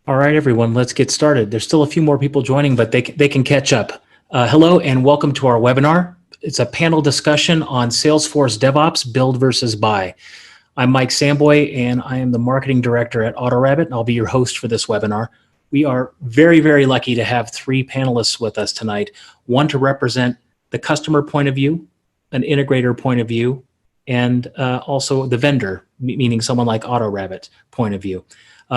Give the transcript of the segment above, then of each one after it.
All right, everyone, let's get started. There's still a few more people joining, but they can catch up. Hello and welcome to our webinar. It's a panel discussion on Salesforce DevOps, build versus buy. I'm Mike Samboy, and I am the marketing director at AutoRabbit, and I'll be your host for this webinar. We are very, very lucky to have three panelists with us tonight, one to represent the customer point of view, an integrator point of view, and also the vendor, meaning someone like AutoRabbit point of view.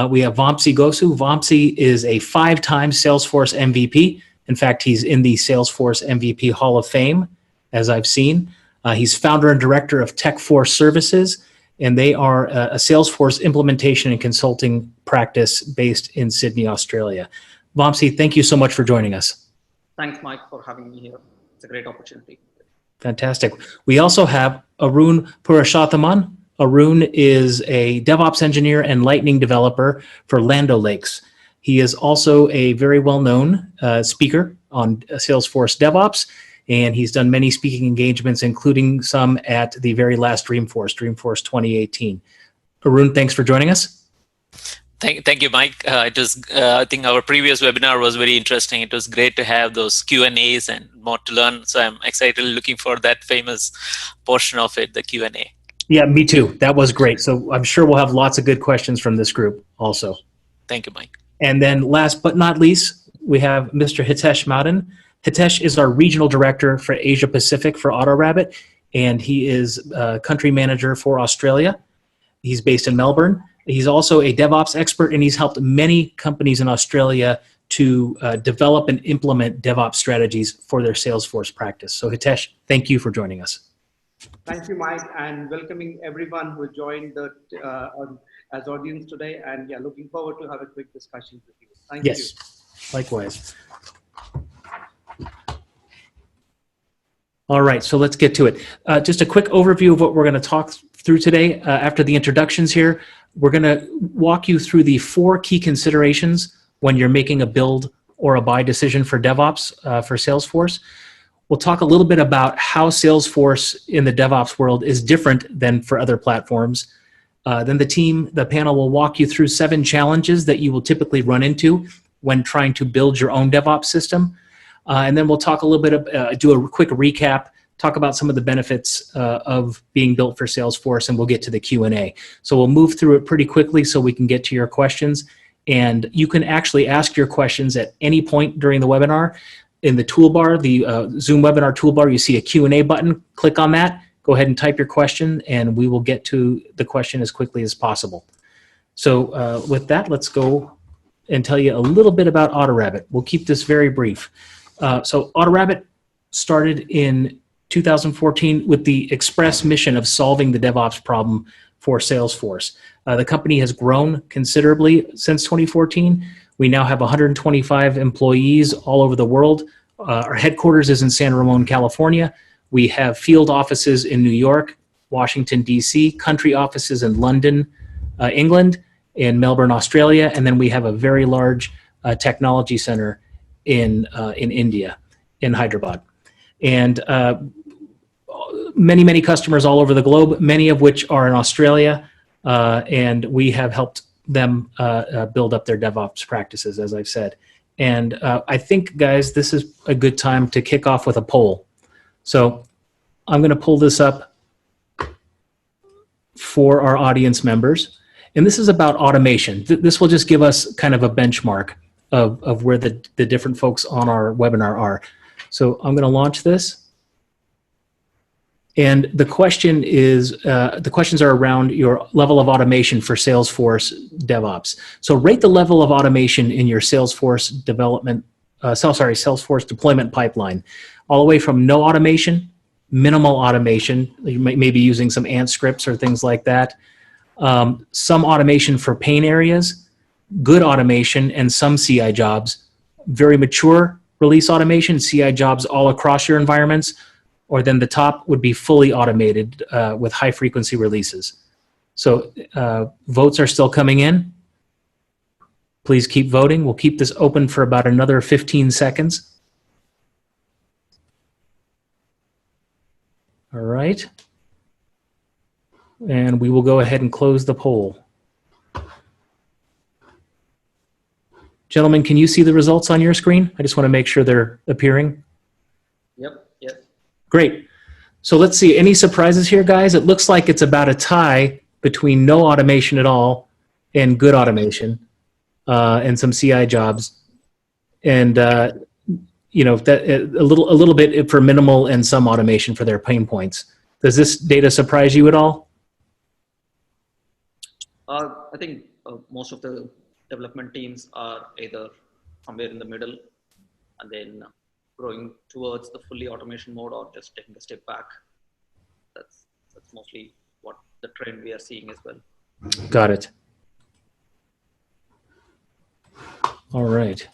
We have Vamsi Gosu. Vamsi is a 5-time Salesforce MVP. In fact, he's in the Salesforce MVP Hall of Fame, as I've seen. He's founder and director of TechForce Services, and they are a Salesforce implementation and consulting practice based in Sydney, Australia. Vamsi, thank you so much for joining us. Thanks, Mike, for having me here. It's a great opportunity. Fantastic. We also have Arun Purushotthaman. Arun is a DevOps engineer and Lightning developer for Land O'Lakes. He is also a very well-known speaker on Salesforce DevOps, and he's done many speaking engagements, including some at the very last Dreamforce 2018. Arun, thanks for joining us. Thank you, Mike. I think our previous webinar was very interesting. It was great to have those Q&As and more to learn. So I'm excited, looking for that famous portion of it, the Q&A. Yeah, me too. That was great. So I'm sure we'll have lots of good questions from this group also. Thank you, Mike. And then last but not least, we have Mr. Hitesh Madan. Hitesh is our regional director for Asia Pacific for AutoRabbit, and he is country manager for Australia. He's based in Melbourne. He's also a DevOps expert, and he's helped many companies in Australia to develop and implement DevOps strategies for their Salesforce practice. So Hitesh, thank you for joining us. Thank you, Mike, and welcoming everyone who joined as audience today. And yeah, looking forward to have a quick discussion with you. Thank you. Yes, likewise. All right, so let's get to it. Just a quick overview of what we're going to talk through today. After the introductions here, we're going to walk you through the 4 key considerations when you're making a build or a buy decision for DevOps for Salesforce. We'll talk a little bit about how Salesforce in the DevOps world is different than for other platforms. Then the panel will walk you through 7 challenges that you will typically run into when trying to build your own DevOps system. And then we'll talk a little bit, do a quick recap, talk about some of the benefits of being built for Salesforce, and we'll get to the Q&A. So we'll move through it pretty quickly so we can get to your questions. And you can actually ask your questions at any point during the webinar. In the toolbar, the Zoom webinar toolbar, you see a Q&A button. Click on that. Go ahead and type your question, and we will get to the question as quickly as possible. So with that, let's go and tell you a little bit about AutoRabbit. We'll keep this very brief. So AutoRabbit started in 2014 with the express mission of solving the DevOps problem for Salesforce. The company has grown considerably since 2014. We now have 125 employees all over the world. Our headquarters is in San Ramon, California. We have field offices in New York, Washington, D.C., country offices in London, England, and Melbourne, Australia, and then we have a very large technology center in India, in Hyderabad. And many, many customers all over the globe, many of which are in Australia, and we have helped them build up their DevOps practices, as I've said. And I think, guys, this is a good time to kick off with a poll. So I'm going to pull this up for our audience members. And this is about automation. This will just give us kind of a benchmark of where the different folks on our webinar are. So I'm going to launch this. And the question is, the questions are around your level of automation for Salesforce DevOps. So rate the level of automation in your Salesforce development, Salesforce deployment pipeline, all the way from no automation, minimal automation. You may be using some Ant scripts or things like that. Some automation for pain areas, good automation, and some CI jobs. Very mature release automation, CI jobs all across your environments. Or then the top would be fully automated with high frequency releases. So votes are still coming in. Please keep voting. We'll keep this open for about another 15 seconds. All right. And we will go ahead and close the poll. Gentlemen, can you see the results on your screen? I just want to make sure they're appearing. Yep. Yes. Great. So let's see, any surprises here, guys? It looks like it's about a tie between no automation at all and good automation, and some CI jobs. And, that a little bit for minimal and some automation for their pain points. Does this data surprise you at all? I think most of the development teams are either somewhere in the middle and then growing towards the fully automation mode or just taking a step back. That's mostly what the trend we are seeing as well. Got it. All right.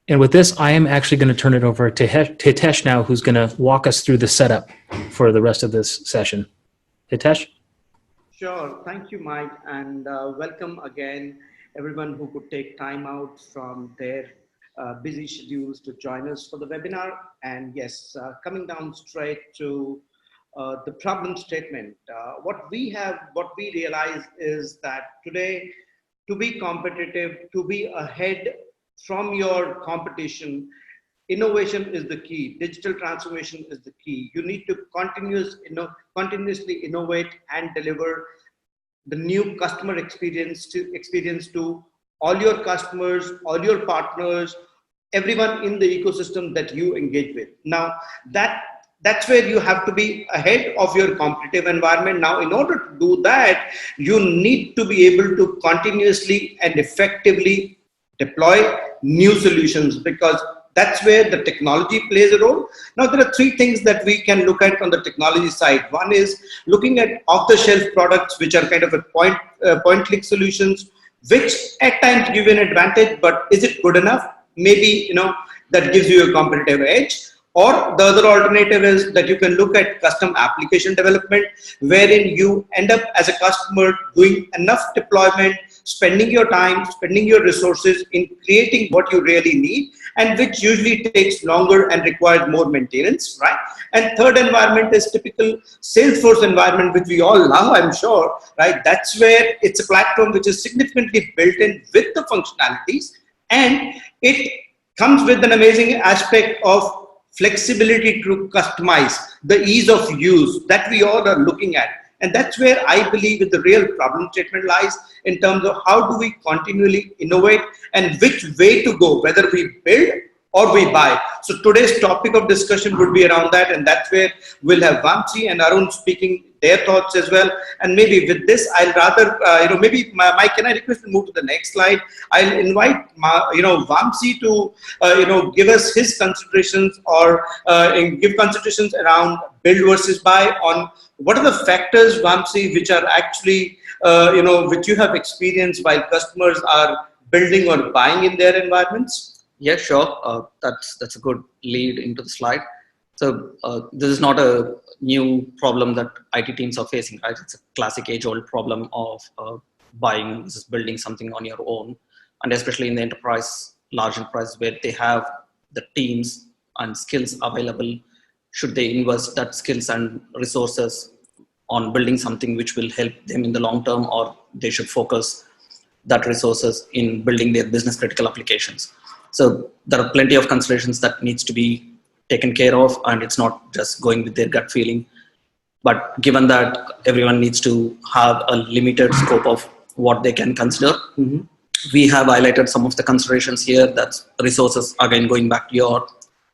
And with this, I am actually going to turn it over to Hitesh now, who's going to walk us through the setup for the rest of this session. Hitesh? Sure. Thank you, Mike. And welcome again, everyone who could take time out from their busy schedules to join us for the webinar. And yes, coming down straight to the problem statement. What we realize is that today, to be competitive, to be ahead from your competition, innovation is the key. Digital transformation is the key. You need to continuously innovate and deliver the new customer experience to all your customers, all your partners, everyone in the ecosystem that you engage with. Now, that's where you have to be ahead of your competitive environment. Now, in order to do that, you need to be able to continuously and effectively deploy new solutions, because that's where the technology plays a role. Now, there are three things that we can look at on the technology side. One is looking at off-the-shelf products, which are kind of a point-click solutions, which at times give you an advantage, but is it good enough? Maybe, that gives you a competitive edge. Or the other alternative is that you can look at custom application development, wherein you end up as a customer doing enough deployment, spending your time, spending your resources in creating what you really need, and which usually takes longer and requires more maintenance, right? And third environment is typical Salesforce environment, which we all love, I'm sure, right? That's where it's a platform which is significantly built in with the functionalities, and it comes with an amazing aspect of flexibility to customize, the ease of use that we all are looking at. And that's where I believe the real problem statement lies, in terms of how do we continually innovate and which way to go, whether we build or we buy. So today's topic of discussion would be around that, and that's where we'll have Vamsi and Arun speaking their thoughts as well. And maybe with this, I'll rather, maybe Mike, can I request to move to the next slide? I'll invite, Vamsi to, give us his considerations, or give considerations around build versus buy. On what are the factors, Vamsi, which are actually, which you have experienced while customers are building or buying in their environments? Yeah, sure. That's a good lead into the slide. So this is not a new problem that IT teams are facing, right? It's a classic age-old problem of buying versus building something on your own, and especially in the large enterprise, where they have the teams and skills available. Should they invest that skills and resources on building something which will help them in the long term, or they should focus that resources in building their business critical applications? So there are plenty of considerations that needs to be taken care of, and it's not just going with their gut feeling. But given that everyone needs to have a limited scope of what they can consider, we have highlighted some of the considerations here. That's resources, again, going back to your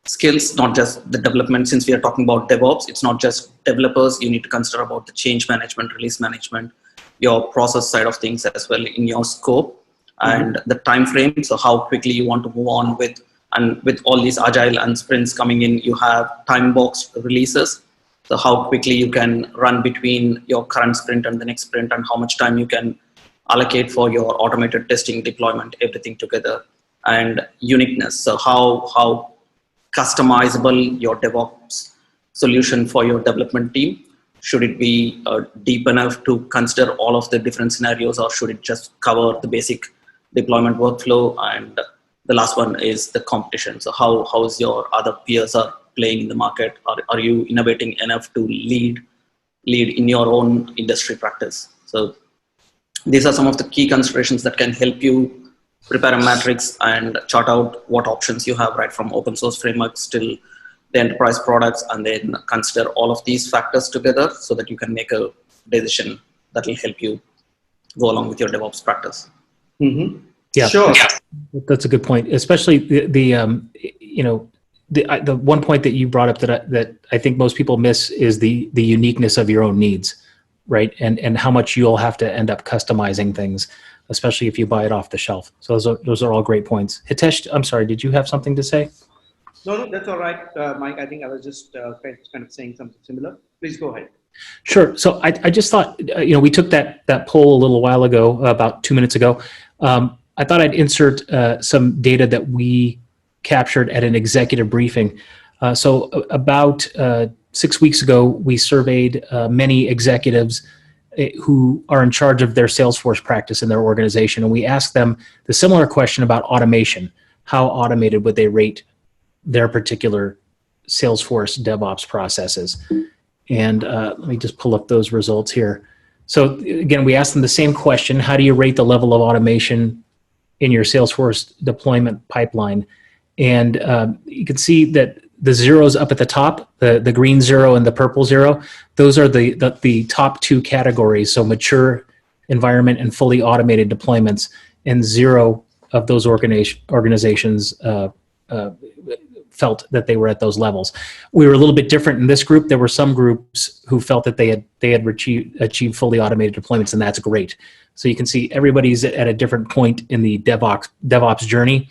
skills, not just the development. Since we are talking about DevOps, it's not just developers. You need to consider about the change management, release management, your process side of things as well in your scope, and the time frame. So how quickly you want to move on with, and with all these agile and sprints coming in, you have time boxed releases. So how quickly you can run between your current sprint and the next sprint, and how much time you can allocate for your automated testing, deployment, everything together. And uniqueness. So how customizable your DevOps solution for your development team. Should it be deep enough to consider all of the different scenarios, or should it just cover the basic deployment workflow? And the last one is the competition. So how is your other peers are playing in the market? Are you innovating enough to lead in your own industry practice? So these are some of the key considerations that can help you prepare a matrix and chart out what options you have, right from open source frameworks till the enterprise products, and then consider all of these factors together so that you can make a decision that will help you go along with your DevOps practice. Mm-hmm. Yeah, Sure. that's a good point. Especially the one point that you brought up that I think most people miss is the uniqueness of your own needs, right? And how much you'll have to end up customizing things, especially if you buy it off the shelf. So those are all great points. Hitesh, I'm sorry, did you have something to say? No, that's all right, Mike. I think I was just kind of saying something similar. Please go ahead. Sure. So I just thought, we took that poll a little while ago, about 2 minutes ago. I thought I'd insert some data that we captured at an executive briefing. So about 6 weeks ago, we surveyed many executives who are in charge of their Salesforce practice in their organization. And we asked them the similar question about automation. How automated would they rate their particular Salesforce DevOps processes? And let me just pull up those results here. So again, we asked them the same question: how do you rate the level of automation in your Salesforce deployment pipeline? And you can see that the zeros up at the top, the green 0 and the purple 0, those are the top two categories. So mature environment and fully automated deployments, and 0 of those organizations felt that they were at those levels. We were a little bit different in this group. There were some groups who felt that they had achieved fully automated deployments, and that's great. So you can see everybody's at a different point in the DevOps journey.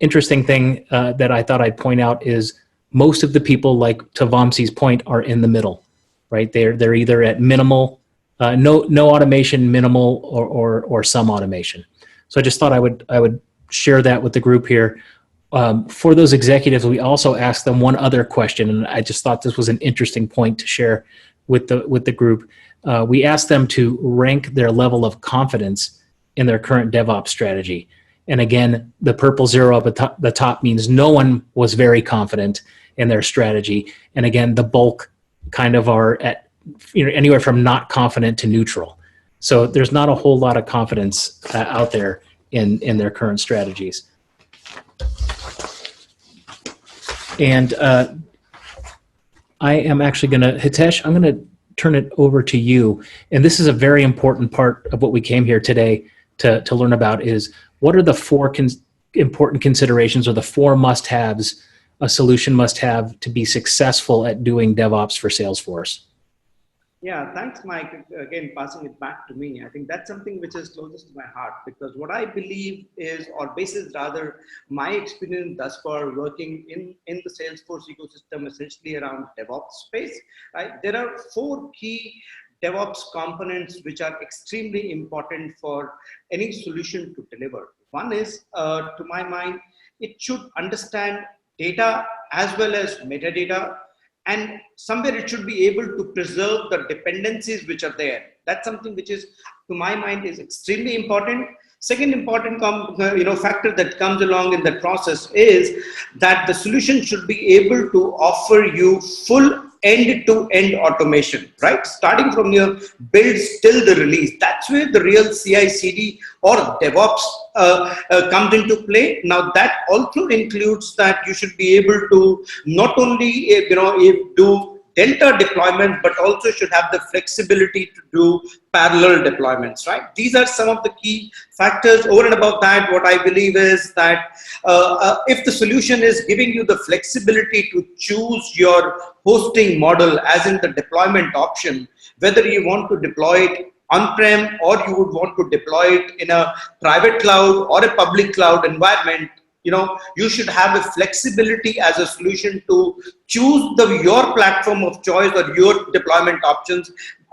Interesting thing that I thought I'd point out is most of the people, like to Vamsi's point, are in the middle, right? They're either at minimal, no automation, minimal, or some automation. So I just thought I would share that with the group here. For those executives, we also asked them one other question, and I just thought this was an interesting point to share with the group. We asked them to rank their level of confidence in their current DevOps strategy. And again, the purple 0 up at the top means no one was very confident in their strategy. And again, the bulk kind of are at anywhere from not confident to neutral. So there's not a whole lot of confidence out there in their current strategies. And I am actually going to, Hitesh, I'm going to turn it over to you. And this is a very important part of what we came here today to learn about, is what are the 4 important considerations, or the 4 must-haves a solution must have to be successful at doing DevOps for Salesforce? Yeah, thanks, Mike. Again, passing it back to me. I think that's something which is closest to my heart, because what I believe is, or basis rather, my experience thus far working in the Salesforce ecosystem, essentially around DevOps space, right? There are 4 key DevOps components which are extremely important for any solution to deliver. One is, to my mind, it should understand data as well as metadata, and somewhere it should be able to preserve the dependencies which are there. That's something which is, to my mind, is extremely important. Second important factor that comes along in that process is that the solution should be able to offer you full end-to-end automation, right? Starting from your builds till the release. That's where the real CI/CD or DevOps comes into play. Now, that also includes that you should be able to not only do Delta deployment, but also should have the flexibility to do parallel deployments, right? These are some of the key factors. Over and above that, what I believe is that if the solution is giving you the flexibility to choose your hosting model, as in the deployment option, whether you want to deploy it on-prem or you would want to deploy it in a private cloud or a public cloud environment, you should have a flexibility as a solution to choose your platform of choice or your deployment options.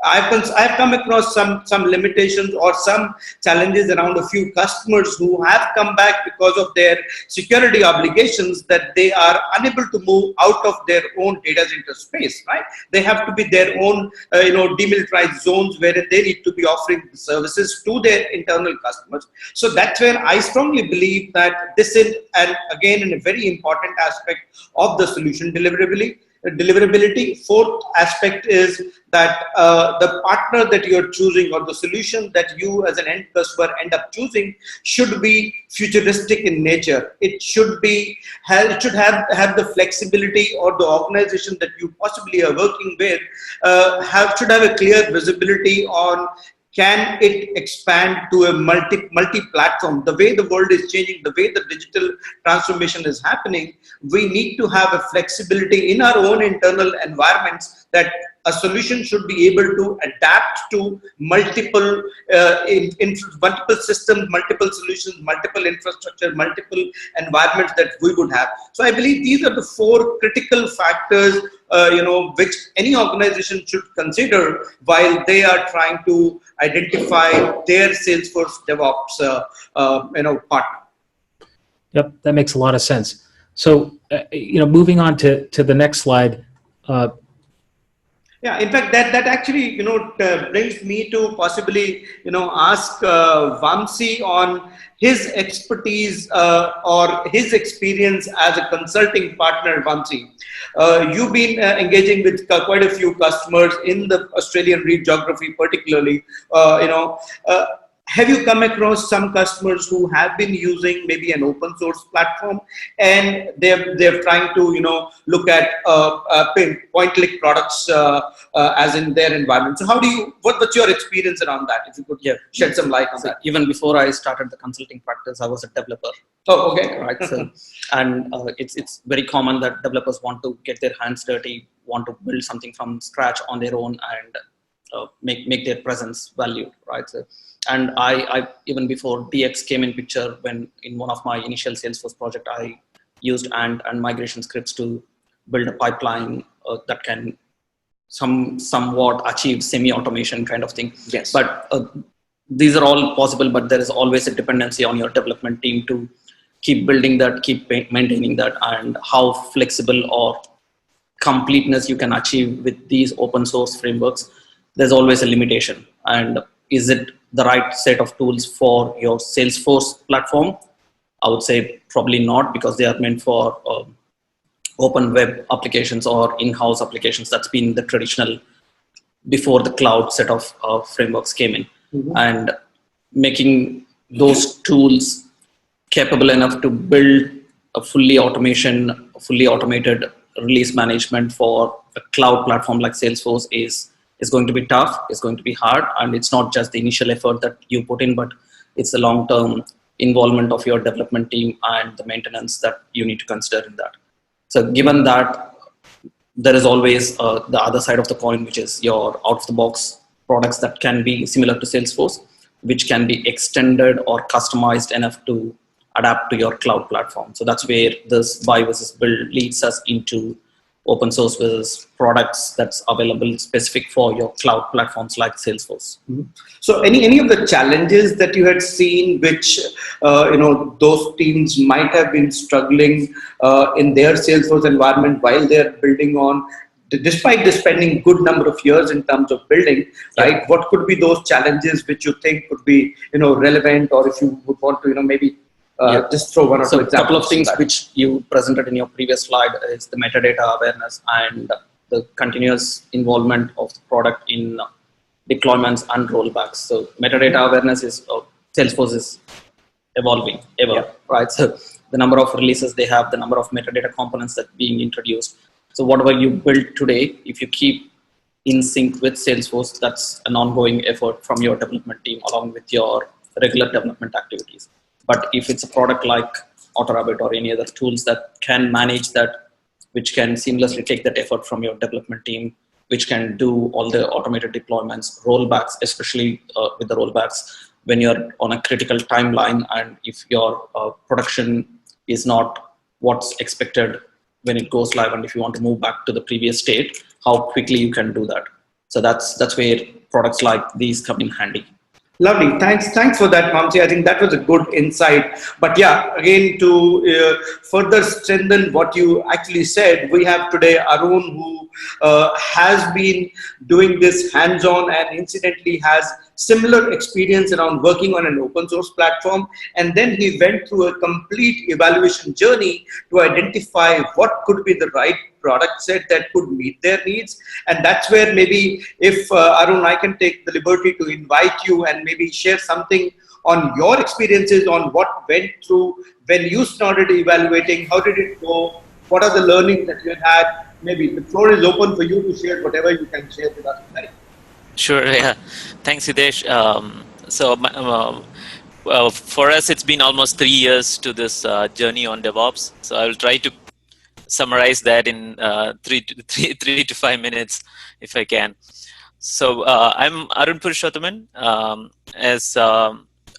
I've come across some limitations or some challenges around a few customers who have come back because of their security obligations, that they are unable to move out of their own data center space, right? They have to be their own, demilitarized zones where they need to be offering services to their internal customers. So that's where I strongly believe that this is, and again, a very important aspect of the solution deliverability. deliverability. Fourth aspect is that the partner that you're choosing or the solution that you as an end customer end up choosing should be futuristic in nature. It should be it should have the flexibility, or the organization that you possibly are working with should have a clear visibility on, can it expand to a multi-platform? The way the world is changing, the way the digital transformation is happening, we need to have a flexibility in our own internal environments that a solution should be able to adapt to multiple multiple systems, multiple solutions, multiple infrastructure, multiple environments that we would have. So I believe these are the four critical factors which any organization should consider while they are trying to identify their Salesforce DevOps partner. Yep, that makes a lot of sense. So moving on to the next slide. Yeah, in fact, that actually brings me to possibly ask Vamsi on his expertise or his experience as a consulting partner. Vamsi, you've been engaging with quite a few customers in the Australian geography, particularly. Have you come across some customers who have been using maybe an open source platform and they're trying to look at point-click products as in their environment? So what's your experience around that? If you could shed some light on that. Even before I started the consulting practice, I was a developer. Oh, okay. Right. So, and it's very common that developers want to get their hands dirty, want to build something from scratch on their own, and make their presence valued. Right. So, and I even before DX came in picture, when in one of my initial Salesforce project, I used and migration scripts to build a pipeline that can somewhat achieve semi-automation kind of thing. Yes. But these are all possible, but there is always a dependency on your development team to keep building that, keep maintaining that, and how flexible or completeness you can achieve with these open source frameworks. There's always a limitation. And is it the right set of tools for your Salesforce platform? I would say probably not, because they are meant for open web applications or in-house applications. That's been the traditional before the cloud set of frameworks came in. Mm-hmm. And making those tools capable enough to build a fully automated release management for a cloud platform like Salesforce is going to be tough, it's going to be hard, and it's not just the initial effort that you put in, but it's the long-term involvement of your development team and the maintenance that you need to consider in that. So given that, there is always the other side of the coin, which is your out-of-the-box products that can be similar to Salesforce, which can be extended or customized enough to adapt to your cloud platform. So that's where this buy versus build leads us into open source versus products that's available specific for your cloud platforms like Salesforce. Mm-hmm. So any of the challenges that you had seen, which those teams might have been struggling in their Salesforce environment while they're building on, despite spending good number of years in terms of building, right? What could be those challenges which you think could be relevant, or if you would want to maybe just throw one or two examples. A couple of things which you presented in your previous slide is the metadata awareness and the continuous involvement of the product in deployments and rollbacks. So metadata awareness is Salesforce is evolving ever, right? So the number of releases they have, the number of metadata components that are being introduced. So whatever you build today, if you keep in sync with Salesforce, that's an ongoing effort from your development team along with your regular development activities. But if it's a product like AutoRabbit or any other tools that can manage that, which can seamlessly take that effort from your development team, which can do all the automated deployments, rollbacks, especially with the rollbacks when you're on a critical timeline, and if your production is not what's expected when it goes live, and if you want to move back to the previous state, how quickly you can do that. So that's where products like these come in handy. Lovely. Thanks for that, Vamsi. I think that was a good insight. But yeah, again, to further strengthen what you actually said, we have today Arun, who has been doing this hands-on and incidentally has similar experience around working on an open source platform. And then he went through a complete evaluation journey to identify what could be the right product set that could meet their needs. And that's where maybe if Arun, I can take the liberty to invite you and maybe share something on your experiences on what went through when you started evaluating, how did it go, what are the learnings that you had. Maybe the floor is open for you to share whatever you can share with us tonight. Sure. Yeah. Thanks, Hitesh. For us, it's been almost 3 years to this journey on DevOps. So I will try to summarize that in 3 to 5 minutes, if I can. So I'm Arun Purushothaman. As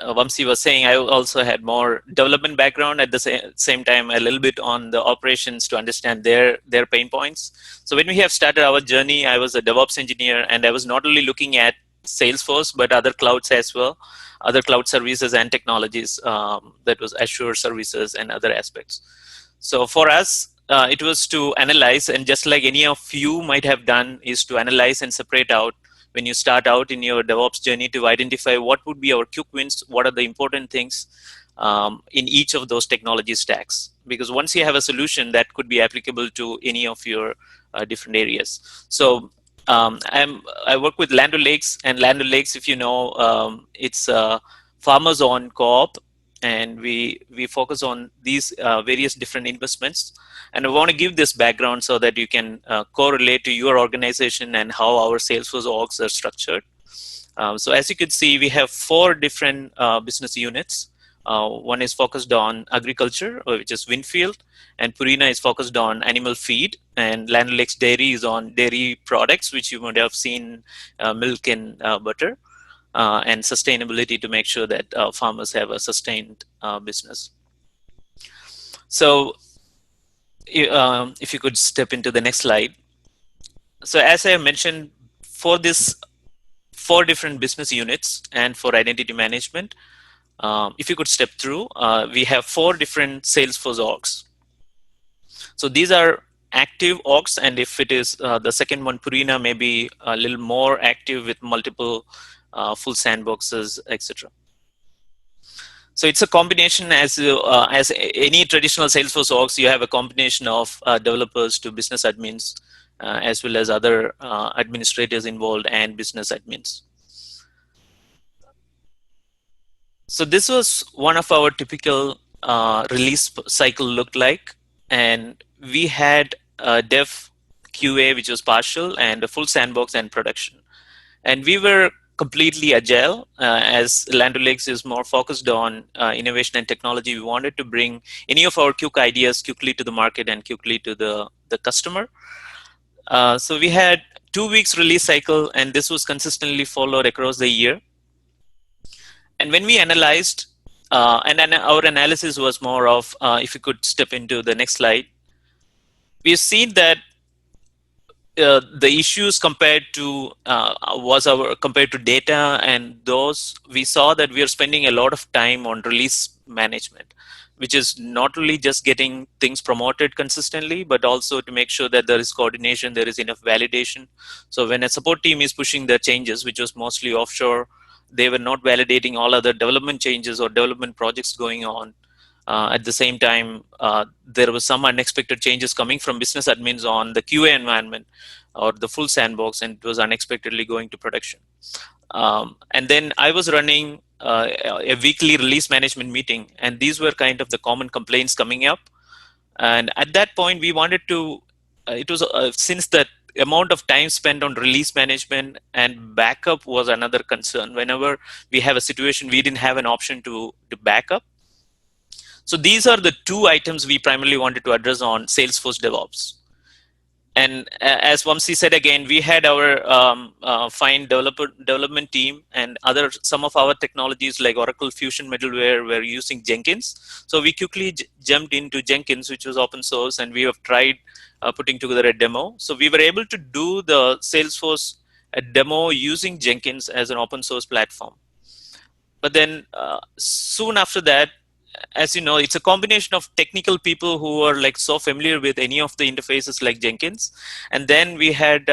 Vamsi was saying, I also had more development background at the same time, a little bit on the operations to understand their pain points. So when we have started our journey, I was a DevOps engineer, and I was not only looking at Salesforce, but other clouds as well, other cloud services and technologies. That was Azure services and other aspects. So for us, it was to analyze, and just like any of you might have done, is to analyze and separate out when you start out in your DevOps journey to identify what would be our quick wins, what are the important things in each of those technology stacks. Because once you have a solution that could be applicable to any of your different areas. So I work with Land O'Lakes, and Land O'Lakes, if you know, it's a farmers-owned co-op, and we focus on these various different investments. And I want to give this background so that you can correlate to your organization and how our Salesforce orgs are structured. So as you can see, we have 4 different business units. One is focused on agriculture, which is Winfield, and Purina is focused on animal feed, and Land O'Lakes Dairy is on dairy products, which you might have seen, milk and butter, and sustainability to make sure that farmers have a sustained business. So if you could step into the next slide. So as I mentioned, for this 4 different business units and for identity management, if you could step through, we have 4 different Salesforce orgs. So these are active orgs, and if it is the second one, Purina, may be a little more active with multiple full sandboxes, etc. So it's a combination, as any traditional Salesforce orgs, you have a combination of developers to business admins, as well as other administrators involved and business admins. So this was one of our typical release cycle looked like, and we had a dev QA, which was partial, and a full sandbox and production. And we were completely agile, as Land O'Lakes is more focused on innovation and technology. We wanted to bring any of our quick ideas quickly to the market and quickly to the customer. So we had 2 weeks release cycle, and this was consistently followed across the year. And when we analyzed, and then our analysis was more of, if you could step into the next slide, we've seen that the issues compared to compared to data, and those we saw that we are spending a lot of time on release management, which is not only just getting things promoted consistently, but also to make sure that there is coordination, there is enough validation. So when a support team is pushing the changes, which was mostly offshore, they were not validating all other development changes or development projects going on. At the same time, there was some unexpected changes coming from business admins on the QA environment or the full sandbox, and it was unexpectedly going to production. And then I was running a weekly release management meeting, and these were kind of the common complaints coming up. And at that point, we wanted to, it was since the amount of time spent on release management and backup was another concern. Whenever we have a situation, we didn't have an option to back up. So these are the 2 items we primarily wanted to address on Salesforce DevOps. And as Vamsi said again, we had our fine development team, and some of our technologies like Oracle Fusion middleware were using Jenkins. So we quickly jumped into Jenkins, which was open source, and we have tried putting together a demo. So we were able to do the Salesforce demo using Jenkins as an open source platform. But then soon after that, as you know, it's a combination of technical people who are like so familiar with any of the interfaces like Jenkins, and then we had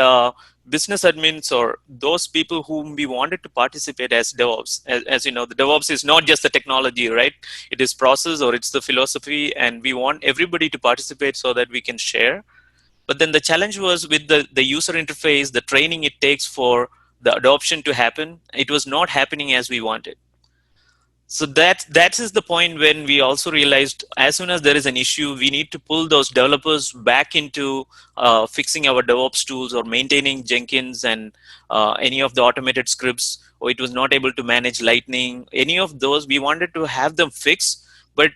business admins or those people whom we wanted to participate as DevOps. As you know, the DevOps is not just the technology, right? It is process or it's the philosophy, and we want everybody to participate so that we can share. But then the challenge was with the user interface, the training it takes for the adoption to happen. It was not happening as we wanted. So that is the point when we also realized as soon as there is an issue, we need to pull those developers back into fixing our DevOps tools or maintaining Jenkins and any of the automated scripts, or it was not able to manage Lightning. Any of those, we wanted to have them fixed, but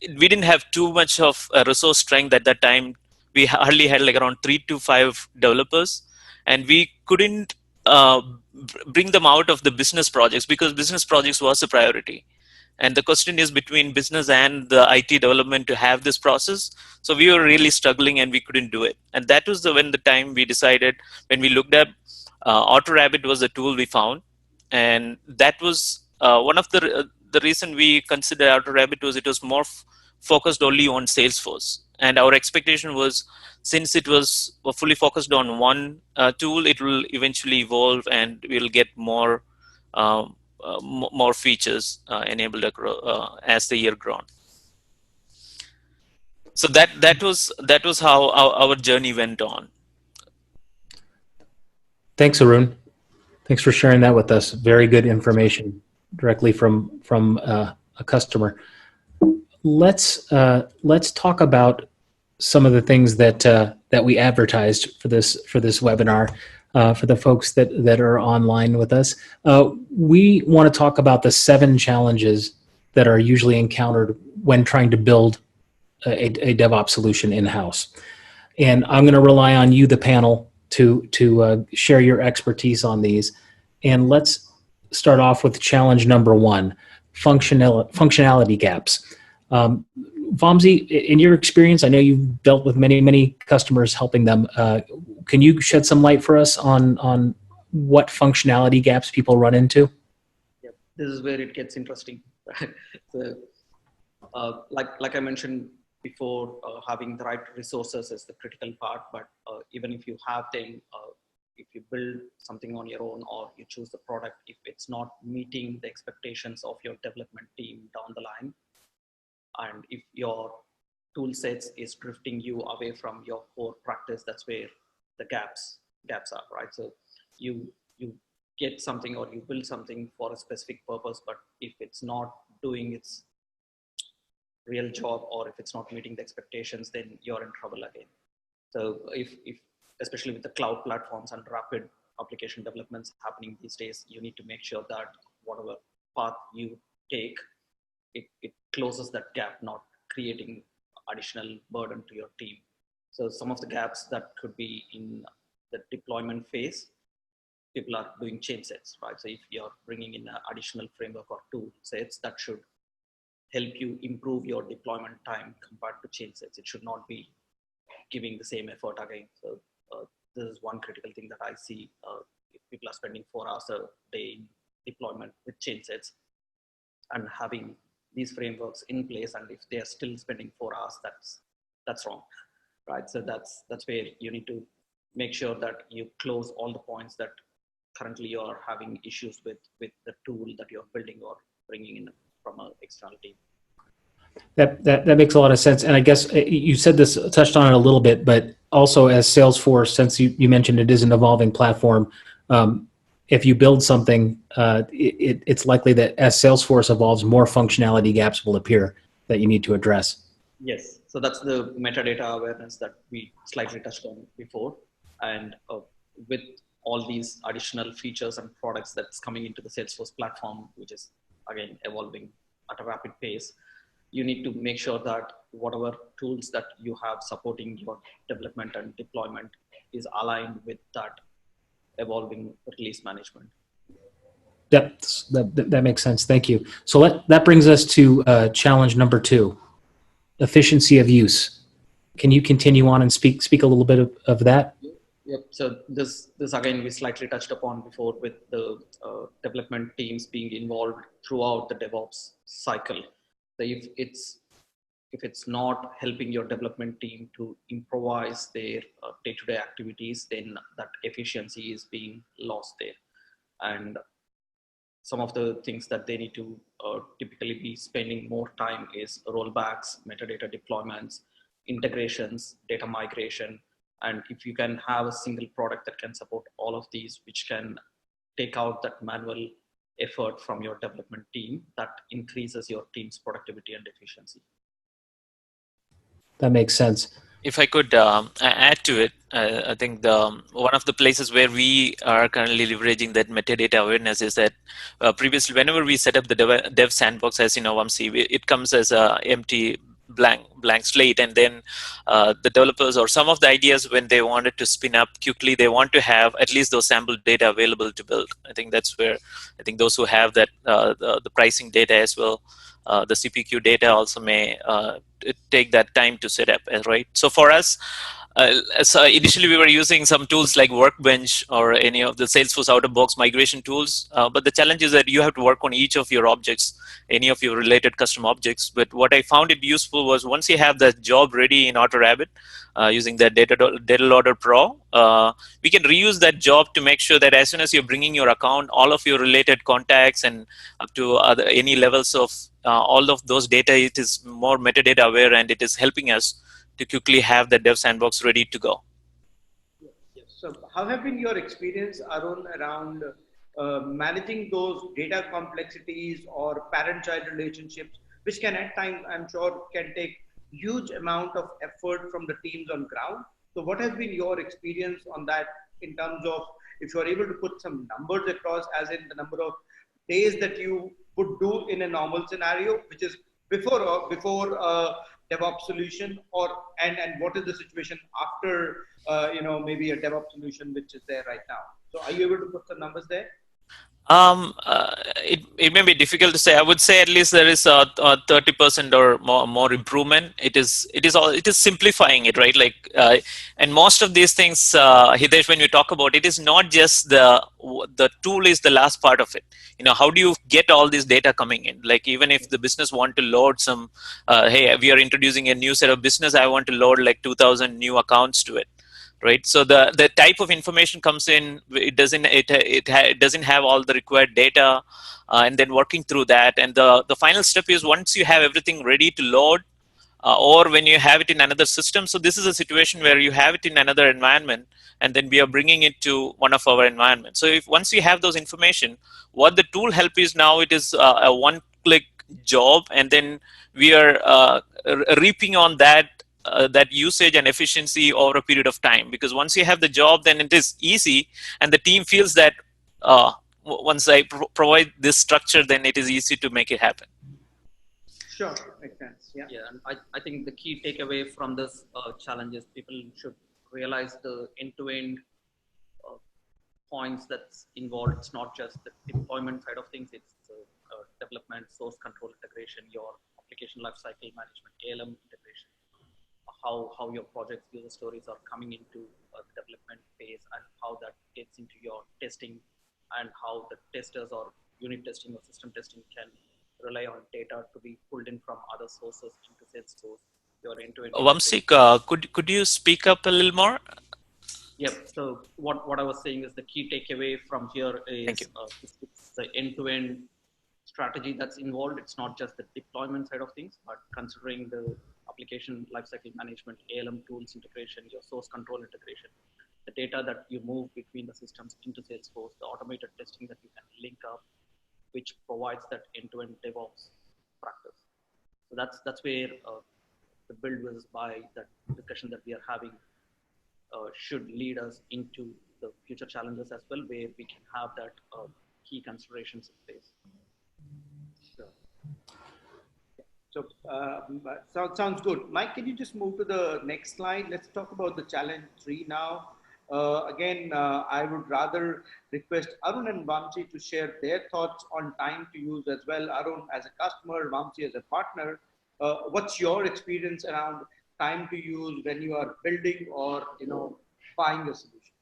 we didn't have too much of a resource strength at that time. We hardly had like around 3 to 5 developers, and we couldn't bring them out of the business projects because business projects was a priority. And the question is between business and the IT development to have this process. So we were really struggling and we couldn't do it. And that was when the time we decided, when we looked at AutoRabbit was a tool we found. And that was one of the reason we considered AutoRabbit was it was more focused only on Salesforce. And our expectation was, since it was fully focused on one tool, it will eventually evolve and we'll get more more features enabled as the year grown. So that was how our journey went on. Thanks, Arun. Thanks for sharing that with us. Very good information directly from a customer. Let's talk about some of the things that we advertised for this webinar. For the folks that are online with us, we want to talk about the 7 challenges that are usually encountered when trying to build a DevOps solution in-house. And I'm going to rely on you, the panel, to share your expertise on these. And let's start off with challenge number 1, functionality gaps. Vamsi, in your experience, I know you've dealt with many customers helping them. Can you shed some light for us on what functionality gaps people run into? Yeah, this is where it gets interesting. So, like I mentioned before, having the right resources is the critical part. But even if you have them, if you build something on your own or you choose the product, if it's not meeting the expectations of your development team down the line, and if your tool sets is drifting you away from your core practice, that's where the gaps are, right? So you get something or you build something for a specific purpose, but if it's not doing its real job or if it's not meeting the expectations, then you're in trouble again. So if especially with the cloud platforms and rapid application developments happening these days, you need to make sure that whatever path you take, it closes that gap, not creating additional burden to your team. So some of the gaps that could be in the deployment phase, people are doing change sets, right? So if you're bringing in an additional framework or tool sets, that should help you improve your deployment time compared to change sets. It should not be giving the same effort again. So this is one critical thing that I see. If people are spending 4 hours a day in deployment with change sets and having these frameworks in place, and if they are still spending 4 hours, that's wrong, right? So that's where you need to make sure that you close all the points that currently you are having issues with the tool that you're building or bringing in from an external team. That makes a lot of sense. And I guess you said this, touched on it a little bit, but also as Salesforce, since you mentioned it is an evolving platform, if you build something, it's likely that as Salesforce evolves, more functionality gaps will appear that you need to address. Yes, so that's the metadata awareness that we slightly touched on before. And with all these additional features and products that's coming into the Salesforce platform, which is again evolving at a rapid pace, you need to make sure that whatever tools that you have supporting your development and deployment is aligned with that evolving release management. Yep, that makes sense. Thank you. So that brings us to challenge number 2, efficiency of use. Can you continue on and speak a little bit of that? Yep. So this again we slightly touched upon before with the development teams being involved throughout the DevOps cycle. So if it's not helping your development team to improvise their day-to-day activities, then that efficiency is being lost there. And some of the things that they need to typically be spending more time is rollbacks, metadata deployments, integrations, data migration. And if you can have a single product that can support all of these, which can take out that manual effort from your development team, that increases your team's productivity and efficiency. That makes sense. If I could add to it, I think one of the places where we are currently leveraging that metadata awareness is that previously, whenever we set up the dev sandbox, as you know, Vamsi, it comes as a empty blank slate, and then the developers or some of the ideas, when they wanted to spin up quickly, they want to have at least those sample data available to build. I think that's where I think those who have that the pricing data as well, the CPQ data also may take that time to set up, right? So for us, so initially we were using some tools like Workbench or any of the Salesforce out-of-box migration tools, but the challenge is that you have to work on each of your objects, any of your related custom objects. But what I found it useful was once you have the job ready in AutoRabbit, using that data loader pro, we can reuse that job to make sure that as soon as you're bringing your account, all of your related contacts and up to any levels of all of those data, it is more metadata aware, and it is helping us to quickly have the dev sandbox ready to go. Yes. So how have been your experience, Arun, around managing those data complexities or parent-child relationships, which can at times, I'm sure, can take huge amount of effort from the teams on ground. So what has been your experience on that in terms of if you're able to put some numbers across, as in the number of days that you would do in a normal scenario, which is before DevOps solution, or and what is the situation after maybe a DevOps solution which is there right now. So are you able to put some numbers there? It may be difficult to say. I would say at least there is a 30% or more improvement. It is simplifying it, right? Like, and most of these things, Hitesh, when we talk about it, is not just the tool is the last part of it. You know, how do you get all this data coming in? Like, even if the business want to load some, hey, we are introducing a new set of business, I want to load like 2,000 new accounts to it. Right, so the type of information comes in, it doesn't have all the required data, and then working through that, and the final step is once you have everything ready to load, or when you have it in another system. So this is a situation where you have it in another environment, and then we are bringing it to one of our environments. So if once you have those information, what the tool help is now, it is a one-click job, and then we are reaping on that that usage and efficiency over a period of time. Because once you have the job, then it is easy, and the team feels that once I provide this structure, then it is easy to make it happen. Sure, makes sense. Yeah. Yeah, and I think the key takeaway from this challenge is people should realize the end-to-end points that's involved. It's not just the deployment side of things, it's development, source control integration, your application lifecycle management, ALM integration, how your project's user stories are coming into the development phase, and how that gets into your testing, and how the testers or unit testing or system testing can rely on data to be pulled in from other sources into Salesforce. Your end-to-end. Vamsik, could you speak up a little more? Yep. So what I was saying is the key takeaway from here is it's the end-to-end strategy that's involved. It's not just the deployment side of things, but considering the application lifecycle management, ALM tools integration, your source control integration, the data that you move between the systems into Salesforce, the automated testing that you can link up, which provides that end-to-end DevOps practice. So that's where the build was by that discussion that we are having should lead us into the future challenges as well, where we can have that key considerations in place. So sounds good. Mike, can you just move to the next slide? Let's talk about the challenge 3 now. Again, I would rather request Arun and Vamsi to share their thoughts on time to use as well. Arun as a customer, Vamsi as a partner. What's your experience around time to use when you are building or buying a solution?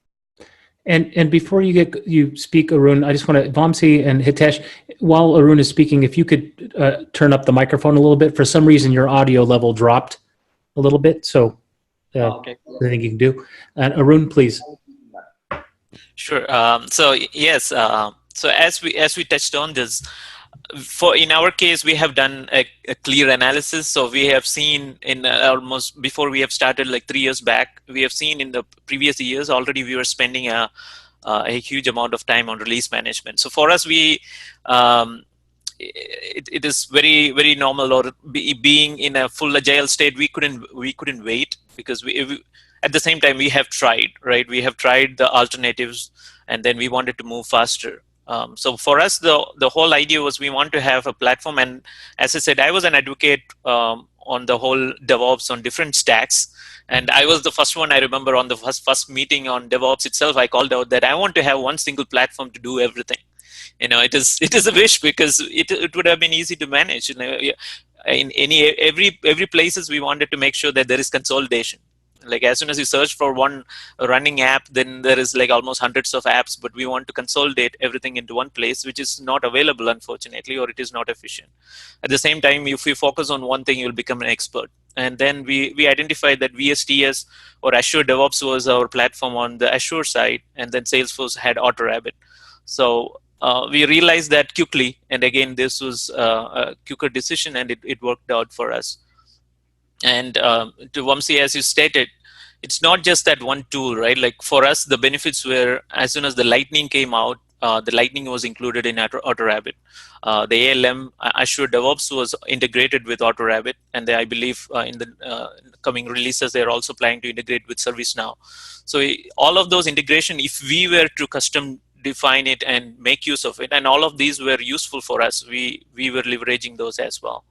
And before you speak, Arun, I just want to, Vamsi and Hitesh, while Arun is speaking, if you could turn up the microphone a little bit. For some reason, your audio level dropped a little bit, so Okay. I think you can do. And Arun, please. Sure. So yes. So as we touched on this, in our case, we have done a clear analysis. So we have seen in almost before we have started, like 3 years back, we have seen in the previous years already we were spending a huge amount of time on release management. So for us, it is very normal, or being in a full agile state, we couldn't wait, because we at the same time we have tried, right? We have tried the alternatives, and then we wanted to move faster. So for us, the whole idea was we want to have a platform. And as I said, I was an advocate on the whole DevOps on different stacks. And I was the first one, I remember, on the first meeting on DevOps itself, I called out that I want to have one single platform to do everything. It is a wish, because it would have been easy to manage. In every places, we wanted to make sure that there is consolidation. Like as soon as you search for one running app, then there is like almost hundreds of apps, but we want to consolidate everything into one place, which is not available, unfortunately, or it is not efficient. At the same time, if you focus on one thing, you'll become an expert. And then we identified that VSTS or Azure DevOps was our platform on the Azure side, and then Salesforce had AutoRabbit. So we realized that quickly, and again, this was a quicker decision, and it worked out for us. And to Vamsi, as you stated, it's not just that one tool, right? Like for us, the benefits were, as soon as the Lightning came out, the Lightning was included in AutoRabbit. The ALM, Azure DevOps, was integrated with AutoRabbit. And I believe in the coming releases, they're also planning to integrate with ServiceNow. So all of those integration, if we were to custom define it and make use of it, and all of these were useful for us, we were leveraging those as well.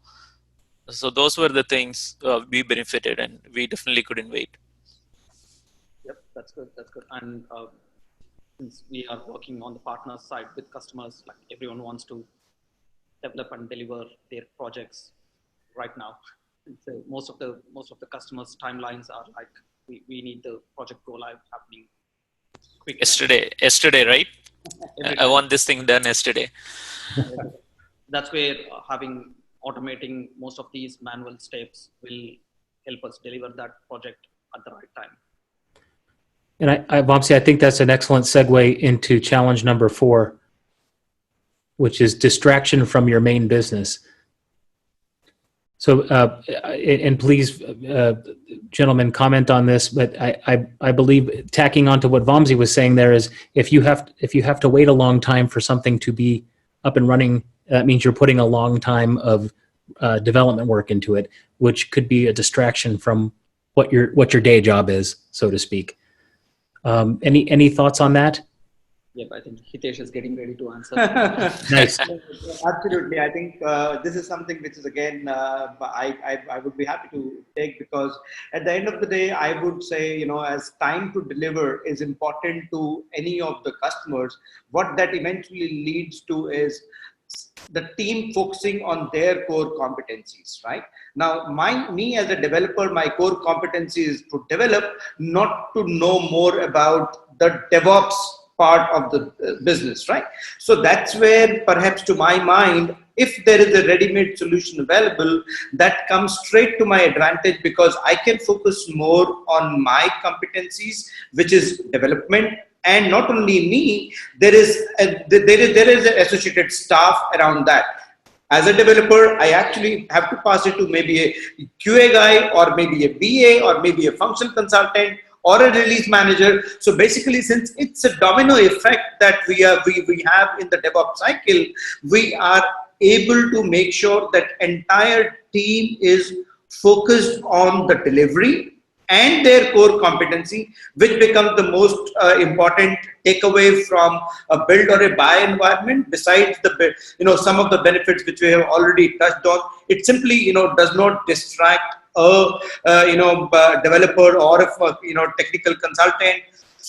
So those were the things we benefited, and we definitely couldn't wait. Yep, that's good. That's good. And since we are working on the partner side with customers, like everyone wants to develop and deliver their projects right now. And so most of the customers' timelines are like, we need the project go live happening quickly. Yesterday, right? I want this thing done yesterday. That's where automating most of these manual steps will help us deliver that project at the right time. And Vamsi, I think that's an excellent segue into challenge number 4, which is distraction from your main business. So, and please, gentlemen, comment on this. But I believe, tacking onto what Vamsi was saying there, is if you have to wait a long time for something to be up and running, that means you're putting a long time of development work into it, which could be a distraction from what your day job is, so to speak. Any thoughts on that? Yep, I think Hitesh is getting ready to answer. Nice. Absolutely. I think this is something which is, again, I would be happy to take, because at the end of the day, I would say, as time to deliver is important to any of the customers, what that eventually leads to is the team focusing on their core competencies, right? Now, me as a developer, my core competency is to develop, not to know more about the DevOps part of the business, right? So that's where, perhaps to my mind, if there is a ready-made solution available, that comes straight to my advantage, because I can focus more on my competencies, which is development. And not only me, there is an associated staff around that. As a developer, I actually have to pass it to maybe a QA guy, or maybe a BA, or maybe a functional consultant, or a release manager. So basically, since it's a domino effect that we have in the DevOps cycle, we are able to make sure that entire team is focused on the delivery and their core competency, which becomes the most important takeaway from a build or a buy environment. Besides some of the benefits which we have already touched on, it simply does not distract a developer or a technical consultant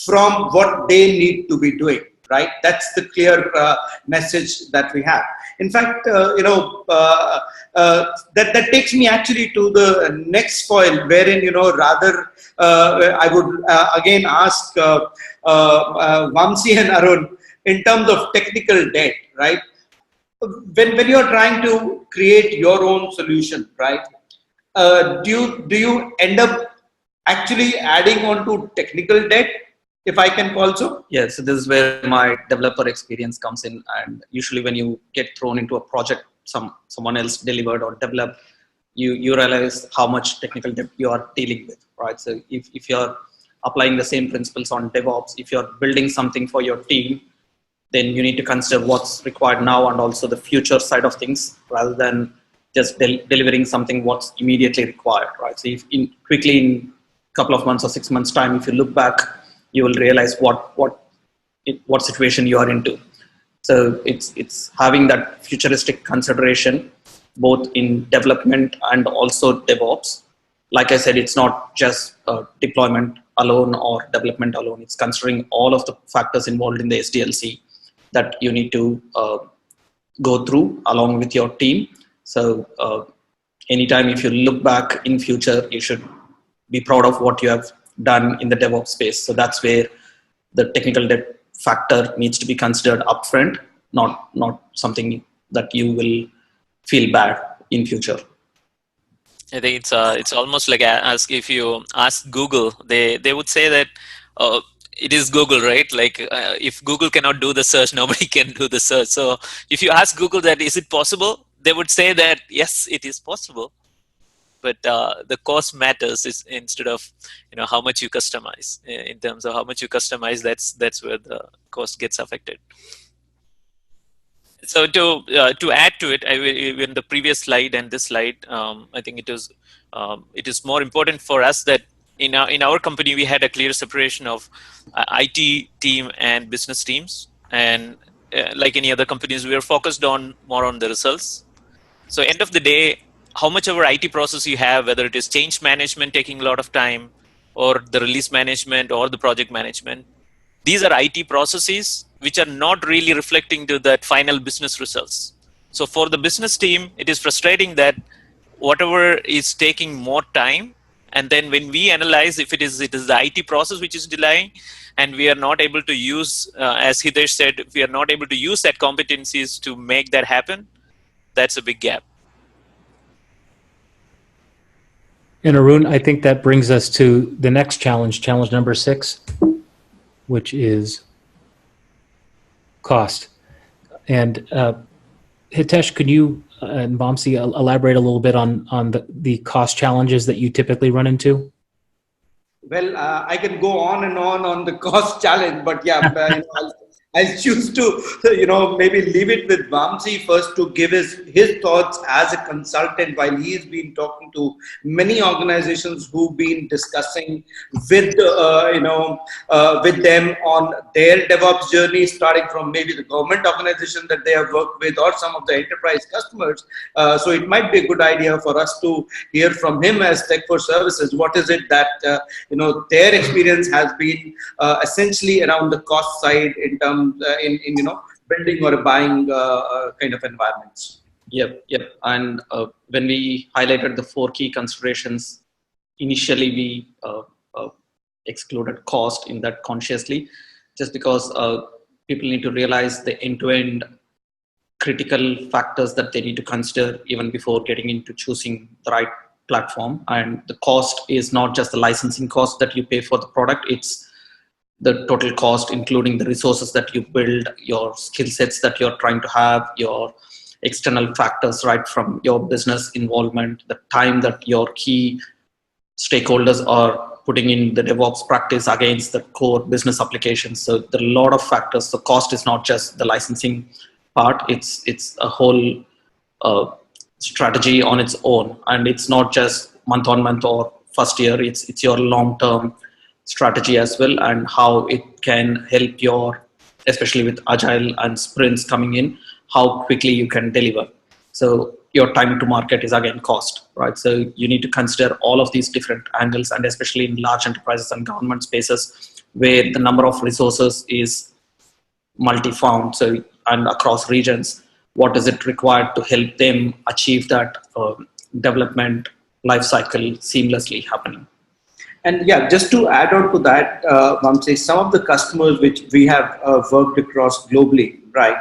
from what they need to be doing, right? That's the clear message that we have. In fact, that takes me actually to the next point, wherein, rather I would again ask Vamsi and Arun, in terms of technical debt, right? When you're trying to create your own solution, right? Do you end up actually adding on to technical debt, if I can call so? Yeah, so this is where my developer experience comes in. And usually when you get thrown into a project someone else delivered or developed, you realize how much technical debt you are dealing with, right? So if you're applying the same principles on DevOps, if you're building something for your team, then you need to consider what's required now and also the future side of things, rather than just delivering something what's immediately required, right? So if quickly in a couple of months or 6 months time, if you look back, you will realize what situation you are into. So it's having that futuristic consideration both in development and also DevOps. Like I said, it's not just deployment alone or development alone. It's considering all of the factors involved in the SDLC that you need to go through along with your team. So anytime if you look back in future, you should be proud of what you have done in the DevOps space. So that's where the technical debt factor needs to be considered upfront, not something that you will feel bad in future. I think it's almost like if you ask Google, they would say that it is Google, right? Like if Google cannot do the search, nobody can do the search. So if you ask Google that is it possible, they would say that yes, it is possible. But the cost matters is instead of how much you customize. In terms of how much you customize, that's where the cost gets affected. So to add to it, in the previous slide and this slide, I think it is more important for us that in our company we had a clear separation of IT team and business teams, and like any other companies, we are focused more on the results. So end of the day, how much of our IT process you have, whether it is change management taking a lot of time, or the release management or the project management, these are IT processes which are not really reflecting to that final business results. So for the business team, it is frustrating that whatever is taking more time, and then when we analyze if it is the IT process which is delaying, and we are not able to use, as Hitesh said, if we are not able to use that competencies to make that happen, that's a big gap. And Arun, I think that brings us to the next challenge number 6, which is cost. And Hitesh, could you and Vamsi elaborate a little bit on the cost challenges that you typically run into? Well, I can go on and on the cost challenge, but yeah, I'll choose to, maybe leave it with Vamsi first to give his thoughts as a consultant, while he's been talking to many organizations who've been discussing with, with them on their DevOps journey, starting from maybe the government organization that they have worked with or some of the enterprise customers. So it might be a good idea for us to hear from him as Tech for Services. What is it that, their experience has been essentially around the cost side in terms in building or buying kind of environments. Yep. And when we highlighted the 4 key considerations, initially we excluded cost in that consciously, just because people need to realize the end-to-end critical factors that they need to consider even before getting into choosing the right platform. And the cost is not just the licensing cost that you pay for the product, it's the total cost, including the resources that you build, your skill sets that you're trying to have, your external factors, right from your business involvement, the time that your key stakeholders are putting in the DevOps practice against the core business applications. So there are a lot of factors. The cost is not just the licensing part, it's a whole strategy on its own. And it's not just month on month or first year, it's your long-term strategy as well, and how it can help your, especially with agile and sprints coming in, how quickly you can deliver. So your time to market is again cost, right? So you need to consider all of these different angles, and especially in large enterprises and government spaces where the number of resources is multi-found, so and across regions, what is it required to help them achieve that development life cycle seamlessly happening. And yeah, just to add on to that, Vamsi, some of the customers which we have worked across globally, right?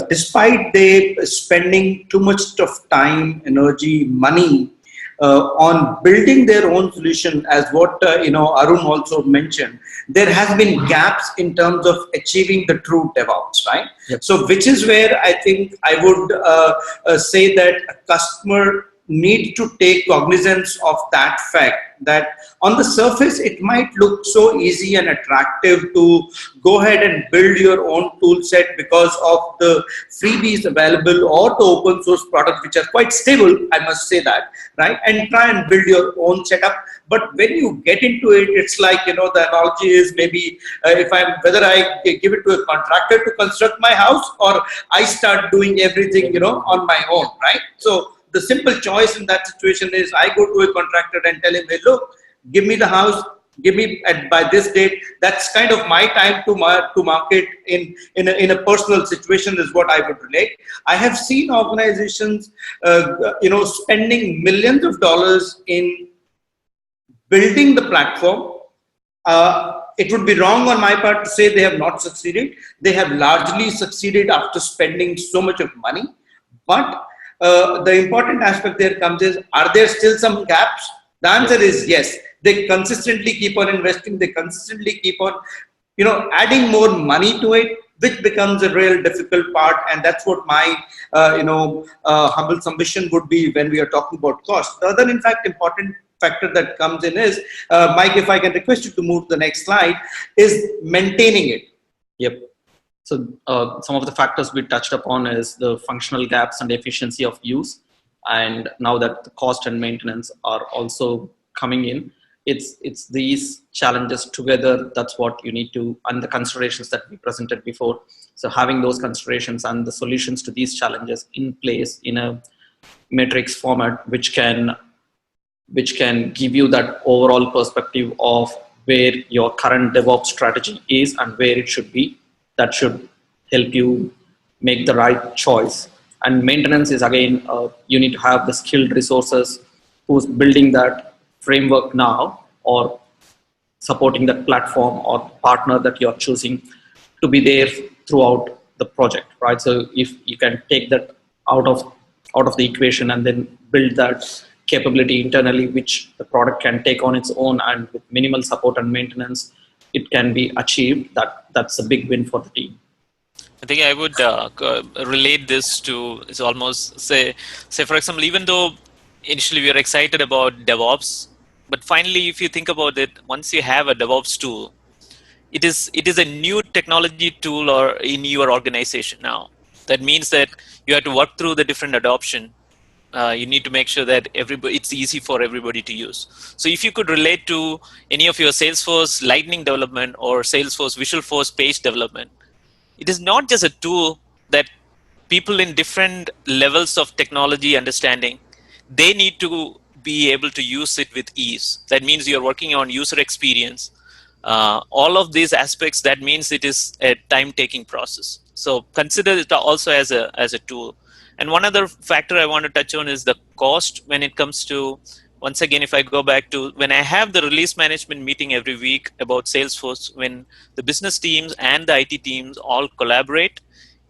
Despite they spending too much of time, energy, money on building their own solution, as what Arun also mentioned, there has been gaps in terms of achieving the true DevOps, right? Yep. So, which is where I think I would say that a customer need to take cognizance of that fact, that on the surface it might look so easy and attractive to go ahead and build your own tool set because of the freebies available or the open source products, which are quite stable, I must say that, right? And try and build your own setup. But when you get into it, it's like, the analogy is maybe whether I give it to a contractor to construct my house or I start doing everything, on my own, right? So the simple choice in that situation is I go to a contractor and tell him, hey, look, give me the house, give me by this date. That's kind of my time to market in a personal situation is what I would relate. I have seen organizations, spending millions of dollars in building the platform. It would be wrong on my part to say they have not succeeded. They have largely succeeded after spending so much of money. But the important aspect there comes is, are there still some gaps? The answer is yes. They consistently keep on investing. They consistently keep on, adding more money to it, which becomes a real difficult part. And that's what my, humble submission would be when we are talking about cost. The other, in fact, important factor that comes in is, Mike, if I can request you to move to the next slide, is maintaining it. Yep. So some of the factors we touched upon is the functional gaps and efficiency of use. And now that the cost and maintenance are also coming in, it's these challenges together. That's what you need to, and the considerations that we presented before. So having those considerations and the solutions to these challenges in place in a matrix format, which can give you that overall perspective of where your current DevOps strategy is and where it should be. That should help you make the right choice. And maintenance is, again, you need to have the skilled resources who's building that framework now or supporting that platform or partner that you're choosing to be there throughout the project, right? So if you can take that out of the equation and then build that capability internally, which the product can take on its own, and with minimal support and maintenance, it can be achieved. That's a big win for the team. I think I would relate this to, it's almost say for example, even though initially we are excited about DevOps, but finally, if you think about it, once you have a DevOps tool, it is a new technology tool or in your organization now. That means that you have to work through the different adoption. You need to make sure that it's easy for everybody to use. So if you could relate to any of your Salesforce Lightning development or Salesforce Visualforce page development, it is not just a tool that people in different levels of technology understanding, they need to be able to use it with ease. That means you're working on user experience. All of these aspects, that means it is a time-taking process. So consider it also as a tool. And one other factor I want to touch on is the cost when it comes to, once again, if I go back to when I have the release management meeting every week about Salesforce, when the business teams and the IT teams all collaborate,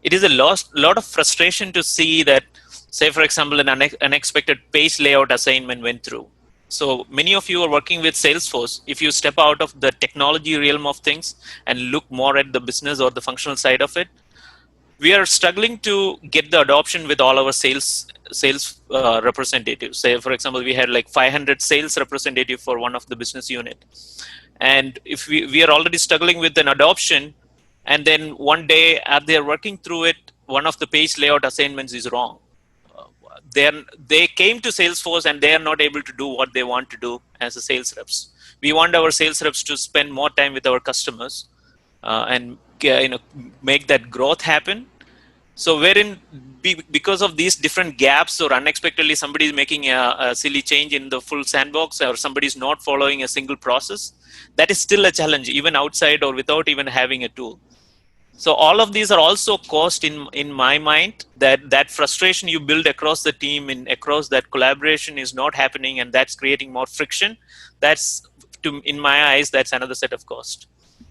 it is a lot of frustration to see that, say, for example, an unexpected page layout assignment went through. So many of you are working with Salesforce. If you step out of the technology realm of things and look more at the business or the functional side of it, we are struggling to get the adoption with all our sales representatives. Say, for example, we had like 500 sales representatives for one of the business unit. And if we are already struggling with an adoption, and then one day as they're working through it, one of the page layout assignments is wrong. They came to Salesforce and they are not able to do what they want to do as a sales reps. We want our sales reps to spend more time with our customers and make that growth happen. So wherein because of these different gaps, or unexpectedly somebody is making a silly change in the full sandbox, or somebody is not following a single process, that is still a challenge even outside or without even having a tool. So all of these are also cost in my mind, that frustration you build across the team and across that collaboration is not happening, and that's creating more friction. That's, in my eyes, that's another set of cost.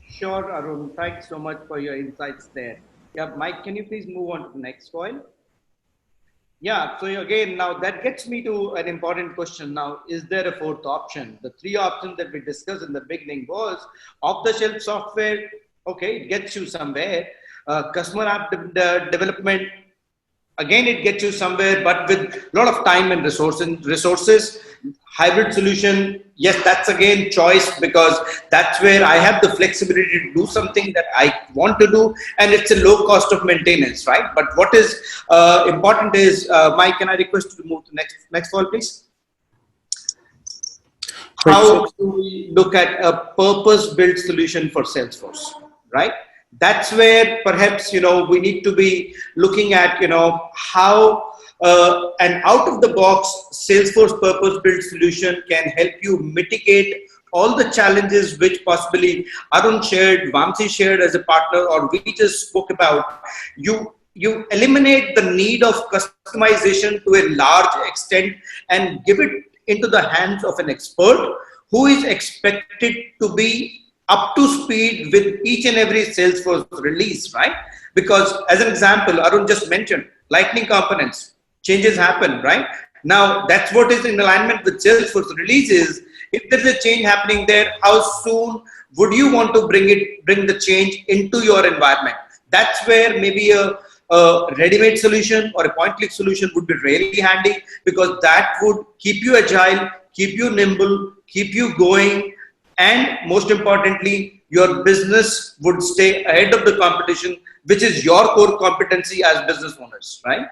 Sure, Arun. Thanks so much for your insights there. Yeah, Mike, can you please move on to the next point? Yeah, so again, now that gets me to an important question. Now, is there a fourth option? The three options that we discussed in the beginning was off-the-shelf software. Okay, it gets you somewhere. Customer app development, again, it gets you somewhere, but with a lot of time and resources. Hybrid solution, yes, that's again choice, because that's where I have the flexibility to do something that I want to do, and it's a low cost of maintenance, right? But what is important is, Mike, can I request you to move to next slide, please? How do we look at a purpose-built solution for Salesforce, right? That's where perhaps, we need to be looking at, how an out-of-the-box Salesforce purpose-built solution can help you mitigate all the challenges which possibly Arun shared, Vamsi shared as a partner, or we just spoke about. You eliminate the need of customization to a large extent and give it into the hands of an expert who is expected to be up to speed with each and every Salesforce release, right? Because as an example, Arun just mentioned lightning components, changes happen, right? Now that's what is in alignment with Salesforce releases. If there's a change happening there, how soon would you want to bring the change into your environment? That's where maybe a ready-made solution or a point-click solution would be really handy, because that would keep you agile, keep you nimble, keep you going, and most importantly, your business would stay ahead of the competition, which is your core competency as business owners, right?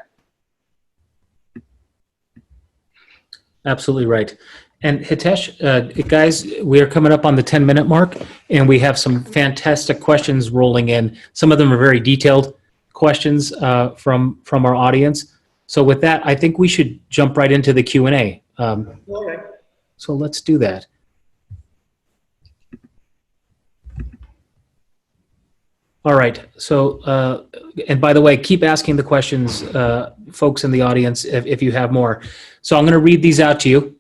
Absolutely right. And Hitesh, guys, we are coming up on the 10-minute mark, and we have some fantastic questions rolling in. Some of them are very detailed questions from our audience. So with that, I think we should jump right into the Q&A. All right. So let's do that. All right. So, and by the way, keep asking the questions, folks in the audience, if you have more. So I'm going to read these out to you.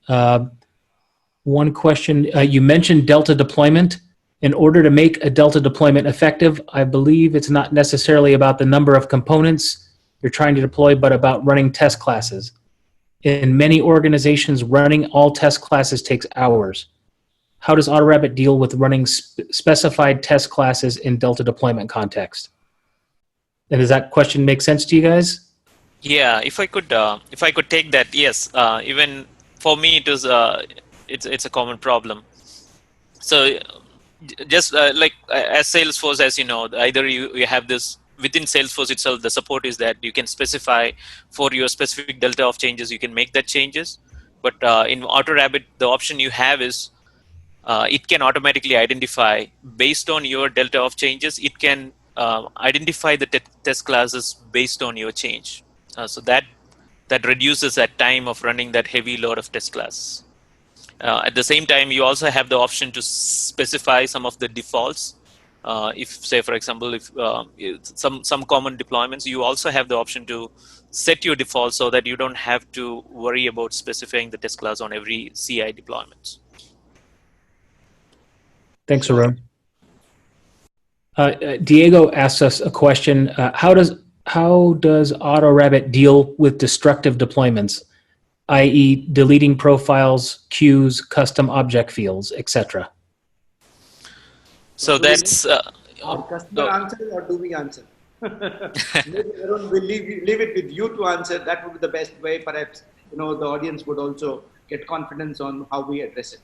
One question, you mentioned Delta deployment. In order to make a Delta deployment effective, I believe it's not necessarily about the number of components you're trying to deploy, but about running test classes. In many organizations, running all test classes takes hours. How does AutoRabbit deal with running specified test classes in Delta deployment context? And does that question make sense to you guys? Yeah, if I could take that, yes. Even for me, it's a common problem. So just like as Salesforce, as you know, either you have this within Salesforce itself, the support is that you can specify for your specific delta of changes, you can make that changes. But in AutoRabbit, the option you have is it can automatically identify based on your delta of changes. It can identify the test classes based on your change. So that reduces that time of running that heavy load of test classes. At the same time, you also have the option to specify some of the defaults. If, say, for example, if some common deployments, you also have the option to set your default so that you don't have to worry about specifying the test class on every CI deployment. Thanks, Arun. Diego asks us a question. How does AutoRabbit deal with destructive deployments, i.e. deleting profiles, queues, custom object fields, etc.? So that's... our customer answer, or do we answer? Maybe Arun, we'll leave it with you to answer. That would be the best way. Perhaps, the audience would also get confidence on how we address it.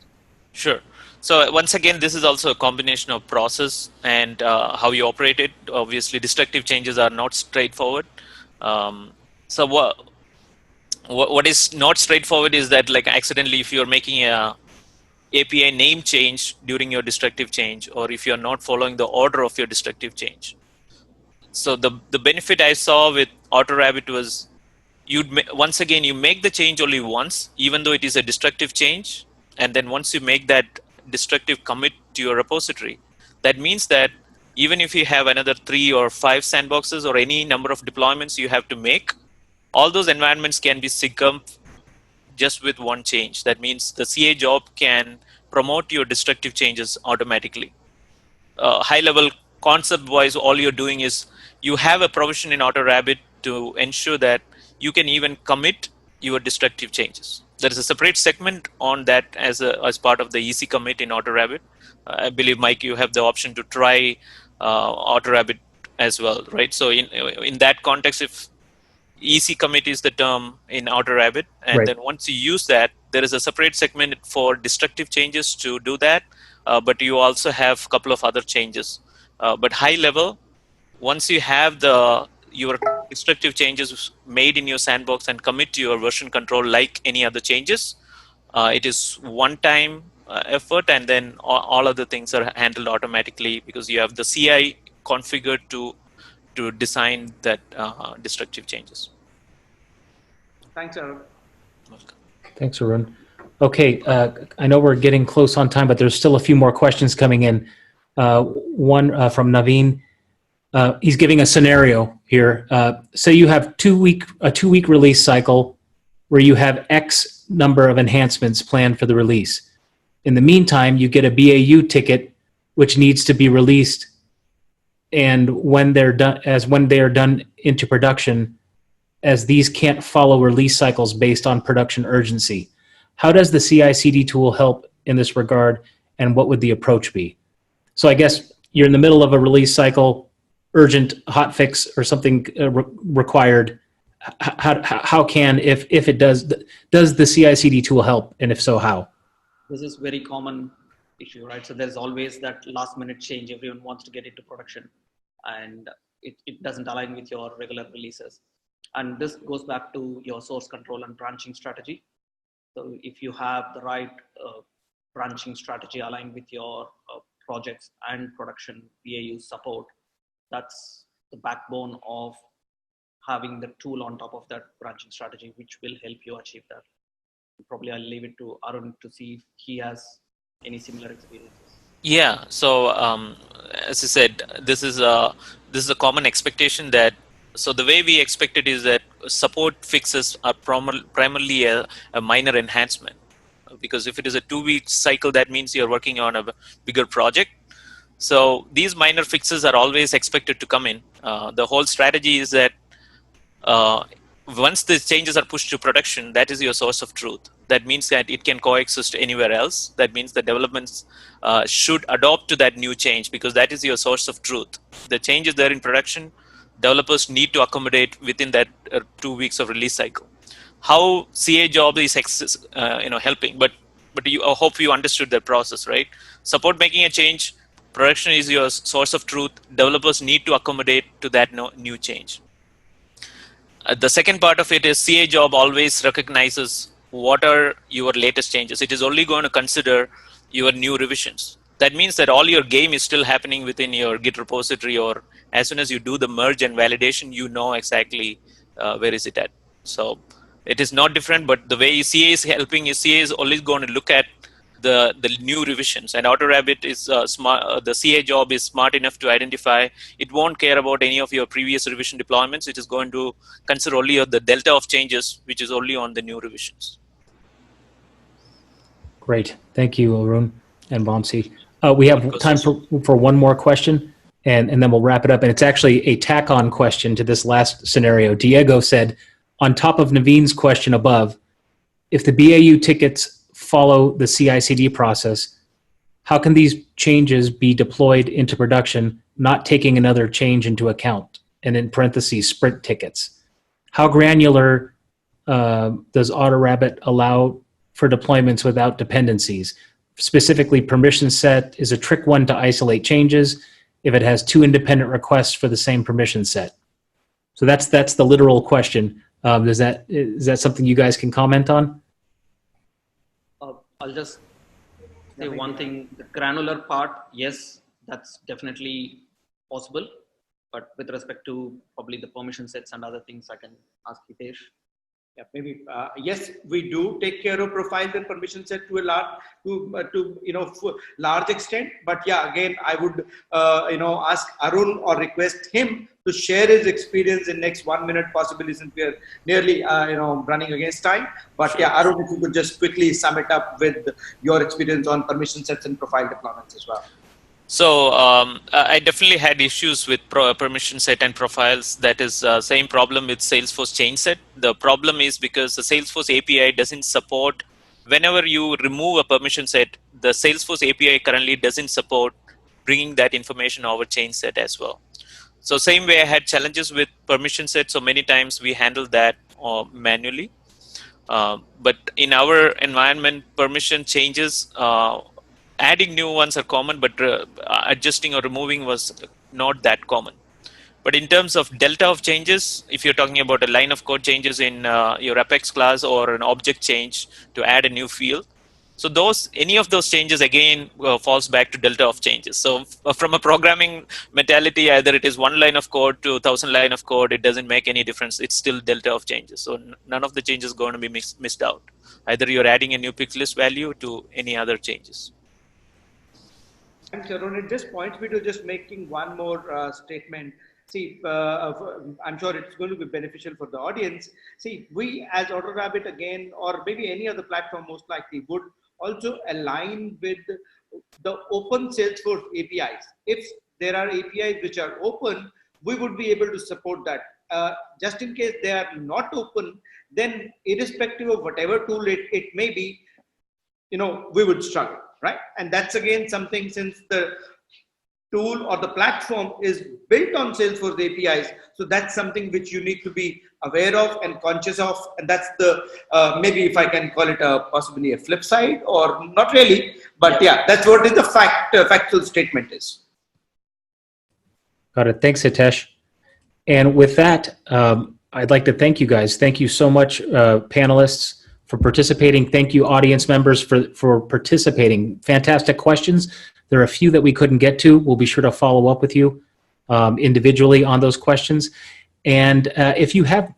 Sure. So once again, this is also a combination of process and how you operate it. Obviously, destructive changes are not straightforward. So what is not straightforward is that, like, accidentally, if you're making a API name change during your destructive change, or if you're not following the order of your destructive change. So the benefit I saw with AutoRabbit was once again, you make the change only once, even though it is a destructive change. And then once you make that destructive commit to your repository, that means that even if you have another 3 or 5 sandboxes or any number of deployments you have to make, all those environments can be synced just with one change. That means the CA job can promote your destructive changes automatically. High level concept wise, all you're doing is you have a provision in AutoRabbit to ensure that you can even commit your destructive changes. There is a separate segment on that as part of the easy commit in AutoRabbit. I believe, Mike, you have the option to try AutoRabbit as well, right? So in that context, if easy commit is the term in AutoRabbit, and Right. then once you use that, there is a separate segment for destructive changes to do that, but you also have a couple of other changes. But high level, once you have your destructive changes made in your sandbox and commit to your version control like any other changes, it is one-time effort, and then all other things are handled automatically because you have the CI configured to design that destructive changes. Thanks, Arun. Welcome. Thanks, Arun. Okay, I know we're getting close on time, but there's still a few more questions coming in. One from Naveen. He's giving a scenario here. Say you have a 2-week release cycle where you have X number of enhancements planned for the release. In the meantime, you get a BAU ticket which needs to be released, and when they are done into production, as these can't follow release cycles based on production urgency. How does the CI/CD tool help in this regard, and what would the approach be? So I guess you're in the middle of a release cycle, urgent hotfix or something required. How can, if it does the CI/CD tool help, and if so, how? This is very common issue, right? So there's always that last minute change. Everyone wants to get into production, and it doesn't align with your regular releases. And this goes back to your source control and branching strategy. So if you have the right branching strategy aligned with your projects and production BAU support, that's the backbone of having the tool on top of that branching strategy, which will help you achieve that. Probably I'll leave it to Arun to see if he has any similar experiences. Yeah. So as I said, this is a common expectation that. So the way we expect it is that support fixes are primarily a minor enhancement, because if it is a 2-week cycle, that means you're working on a bigger project. So these minor fixes are always expected to come in. The whole strategy is that once the changes are pushed to production, that is your source of truth. That means that it can coexist anywhere else. That means the developments should adopt to that new change, because that is your source of truth. The changes there in production, developers need to accommodate within that 2 weeks of release cycle. How CA job is helping, but I hope you understood that process, right? Support making a change, production is your source of truth. Developers need to accommodate to that new change. The second part of it is CA job always recognizes what are your latest changes. It is only going to consider your new revisions. That means that all your game is still happening within your Git repository, or as soon as you do the merge and validation, you know exactly where is it at. So it is not different, but the way CA is helping is CA is always going to look at the new revisions, and AutoRabbit is smart. The CA job is smart enough to identify. It won't care about any of your previous revision deployments. It is going to consider only the delta of changes, which is only on the new revisions. Great. Thank you, Arun and Vamsi. We have time for one more question, and then we'll wrap it up. And it's actually a tack-on question to this last scenario. Diego said, on top of Naveen's question above, if the BAU tickets follow the CI/CD process, how can these changes be deployed into production, not taking another change into account? And in parentheses, sprint tickets. How granular does AutoRabbit allow for deployments without dependencies? Specifically, permission set is a trick one to isolate changes if it has 2 independent requests for the same permission set. So that's the literal question. Is that something you guys can comment on? I'll just say one thing. The granular part, yes, that's definitely possible. But with respect to probably the permission sets and other things, I can ask Hitesh. Yeah, maybe yes, we do take care of profiles and permission set to a large extent. But yeah, again, I would ask Arun or request him to share his experience in next 1 minute, possibly, since we are nearly running against time. But Sure. yeah, Arun, if you could just quickly sum it up with your experience on permission sets and profile deployments as well. So I definitely had issues with permission set and profiles. That is same problem with Salesforce change set. The problem is because the Salesforce API doesn't support, whenever you remove a permission set, the Salesforce API currently doesn't support bringing that information over change set as well. So same way I had challenges with permission set. So many times we handle that manually. But in our environment, permission changes, adding new ones are common, but adjusting or removing was not that common. But in terms of delta of changes, if you're talking about a line of code changes in your Apex class or an object change to add a new field, so any of those changes again falls back to delta of changes. So from a programming mentality, either it is 1 line of code to 1,000 line of code, it doesn't make any difference. It's still delta of changes. So none of the changes going to be missed out. Either you're adding a new pick list value to any other changes. Thanks, Arun. It just points me to just making one more statement. See, I'm sure it's going to be beneficial for the audience. See, we as AutoRabbit again, or maybe any other platform most likely, would also align with the open Salesforce APIs. If there are APIs which are open, we would be able to support that. Just in case they are not open, then irrespective of whatever tool it may be, we would struggle. Right? And that's again something, since the tool or the platform is built on Salesforce APIs. So that's something which you need to be aware of and conscious of. And that's the, maybe if I can call it possibly a flip side, or not really, but yeah, that's what the factual statement is. Got it. Thanks, Hitesh. And with that, I'd like to thank you guys. Thank you so much, panelists, for participating. Thank you, audience members, for participating. Fantastic questions. There are a few that we couldn't get to. We'll be sure to follow up with you individually on those questions. And if you have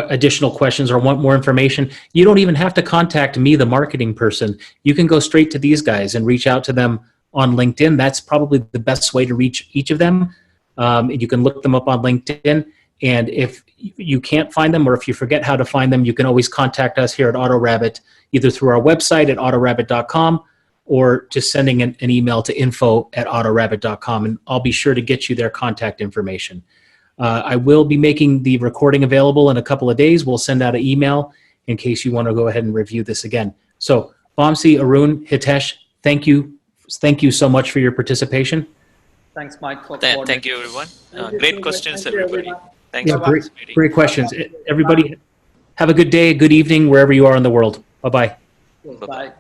additional questions or want more information, you don't even have to contact me, the marketing person. You can go straight to these guys and reach out to them on LinkedIn. That's probably the best way to reach each of them. You can look them up on LinkedIn. And if you can't find them, or if you forget how to find them, you can always contact us here at AutoRabbit, either through our website at autorabbit.com or just sending an email to info@autorabbit.com, and I'll be sure to get you their contact information. I will be making the recording available in a couple of days. We'll send out an email in case you want to go ahead and review this again. So, Vamsi, Arun, Hitesh, thank you so much for your participation. Thanks, Mike. Thank you, everyone. Great questions, everybody. Thanks Yeah, for participating. great questions. Everybody, have a good day, good evening, wherever you are in the world. Bye-bye. Bye.